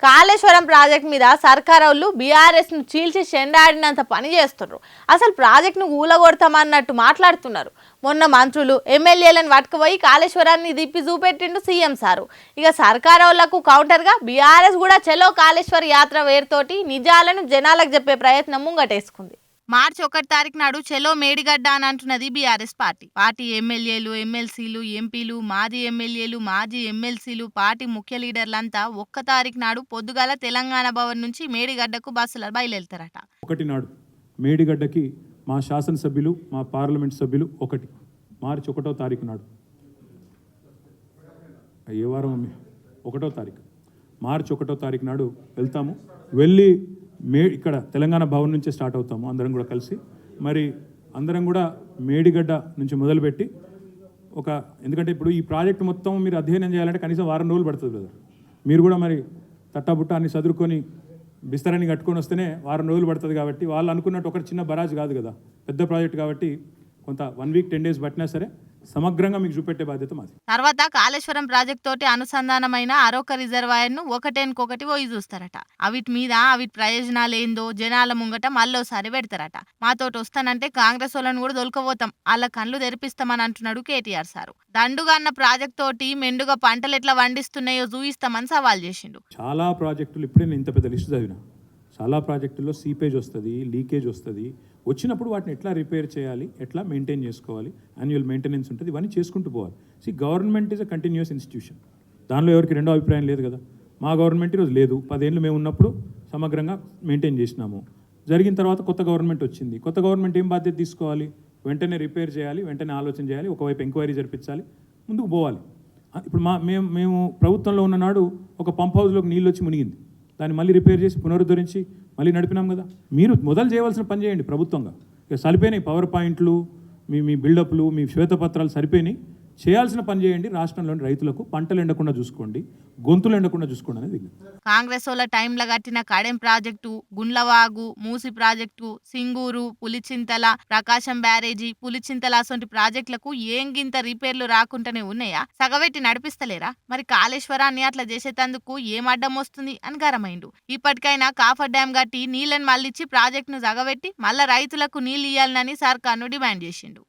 Kaleshwaram project మీద సర్కారోళ్ళు BRS ను చీల్చి చెండాడినంత పని చేస్తున్నారు. అసలు ప్రాజెక్ట్ ను ఊలగొడతామన్నట్టు మాట్లాడుతున్నారు. మొన్న మంత్రులు ఎమ్మెల్యేలను పట్టుకుపోయి కాళేశ్వరాన్ని దిప్పి చూపెట్టిండు సీఎం సారు. ఇక సర్కారోళ్లకు కౌంటర్ గా బీఆర్ఎస్ కూడా చలో కాళేశ్వర్ యాత్ర వేరుతోటి నిజాలను జనాలకు చెప్పే ప్రయత్నం ముంగటేసుకుంది. మార్చి 1 తారీఖు నాడు చెలో మేడిగడ్డ అని అంటున్నది బీఆర్ఎస్ పార్టీ ఎమ్మెల్యేలు, ఎమ్మెల్సీలు, ఎంపీలు, మాజీ ఎమ్మెల్యేలు, మాజీ ఎమ్మెల్సీలు, పార్టీ ముఖ్య లీడర్లంతా 1 తారీఖు నాడు పొద్దుగాల తెలంగాణ భవన్ నుంచి మేడిగడ్డకు బస్సులు బయలుదేరుతారట. 1 నాడు మేడిగడ్డకి మా శాసనసభ్యులు, మా పార్లమెంట్ సభ్యులు మార్చి 1వ తారీఖు నాడు, ఏ వారం 1వ తారీఖు, మార్చి 1వ తారీఖు నాడు వెళ్తాము. వెళ్ళి ఇక్కడ తెలంగాణ భవన్ నుంచే స్టార్ట్ అవుతాము అందరం కూడా కలిసి. మరి అందరం కూడా మేడిగడ్డ నుంచి మొదలుపెట్టి ఎందుకంటే ఇప్పుడు ఈ ప్రాజెక్ట్ మొత్తం మీరు అధ్యయనం చేయాలంటే కనీసం వారం రోజులు పడుతుంది బ్రదర్. మీరు కూడా మరి తట్టాబుట్ట అన్ని చదువుకొని బిస్తరాన్ని కట్టుకొని వస్తేనే వారం రోజులు పడుతుంది. కాబట్టి వాళ్ళు అనుకున్నట్టు ఒక చిన్న బరాజ్ కాదు కదా, పెద్ద ప్రాజెక్ట్ కాబట్టి కొంత 1 వీక్ 10 డేస్ పట్టినా సరే సమగ్రంగా మీకు చూపెట్టే బాధ్యత మాది. తర్వాత కాళేశ్వరం ప్రాజెక్ట్ తోటి అనుసంధానమైన అరొక రిజర్వాయర్ ను ఒకటేనుకొకటి పోయి చూస్తారట. అవిటి మీద అవిటి ప్రయోజనాలు ఏందో జనాల ముంగట మళ్ళోసారి పెడతారట. మాతోటి వస్తానంటే కాంగ్రెస్ వాళ్ళని కూడా దొలకపోతాం, వాళ్ళ కళ్ళు తెరిపిస్తామని అంటున్నాడు కేటీఆర్ సారు. దండుగా అన్న ప్రాజెక్ట్ తోటి మెండుగా పంటలు ఎట్లా వండిస్తున్నాయో చూయిస్తామని సవాల్ చేసిండు. చాలా ప్రాజెక్టులు ఇప్పుడే నేను ఇంత పెద్ద లిస్ట్ చదివిన, చాలా ప్రాజెక్టుల్లో సీపేజ్ వస్తుంది, లీకేజ్ వస్తుంది. వచ్చినప్పుడు వాటిని ఎట్లా రిపేర్ చేయాలి, ఎట్లా మెయింటైన్ చేసుకోవాలి, యాన్యువల్ మెయింటెనెన్స్ ఉంటుంది, ఇవన్నీ చేసుకుంటూ పోవాలి. Government is a continuous institution, దానిలో ఎవరికి రెండో అభిప్రాయం లేదు కదా. మా గవర్నమెంట్ ఈరోజు లేదు, 10 ఏళ్ళు మేము ఉన్నప్పుడు సమగ్రంగా మెయింటైన్ చేసినాము. జరిగిన తర్వాత కొత్త గవర్నమెంట్ వచ్చింది. కొత్త గవర్నమెంట్ ఏం బాధ్యత తీసుకోవాలి? వెంటనే రిపేర్ చేయాలి, వెంటనే ఆలోచన చేయాలి, ఒకవైపు ఎంక్వైరీ జరిపించాలి, ముందుకు పోవాలి. ఇప్పుడు మేము ప్రభుత్వంలో ఉన్న నాడు ఒక పంప్ హౌస్లోకి నీళ్ళు వచ్చి మునిగింది, దాన్ని మళ్ళీ రిపేర్ చేసి పునరుద్ధరించి మళ్ళీ నడిపినాం కదా. మీరు మొదలు చేయవలసిన పని చేయండి ప్రభుత్వంగా. ఇక సరిపోయినాయి పవర్ పాయింట్లు, మీ బిల్డప్లు, మీ శ్వేతపత్రాలు సరిపోయినాయి. చేయాల్సిన పని చేయండి. రాష్ట్రంలోని రైతులకు పంటలు ఎండకుండా చూసుకోండి, గొంతులు ఎండకుండా చూసుకోండి అనేది. కాంగ్రెస్ వాళ్ళ టైంలో కట్టిన కడెం ప్రాజెక్టు, గుండ్లవాగు, మూసి ప్రాజెక్టు, సింగూరు, పులిచింతల, ప్రకాశం బ్యారేజీ, పులిచింతల అసొంటి ప్రాజెక్టులకు ఏం గింత రిపేర్లు రాకుండానే ఉన్నాయా? సగవెట్టి నడిపిస్తలేరా? మరి కాళేశ్వరాన్ని అట్లా చేసేటందుకు ఏం అడ్డం వస్తుంది అని గరమైండు. ఇప్పటికైనా కాఫర్ డ్యాం కట్టి నీళ్లను మళ్ళిచ్చి ప్రాజెక్టును సగబెట్టి మళ్ళా రైతులకు నీళ్లు ఇయ్యాలని సర్కార్ను డిమాండ్ చేసిండు.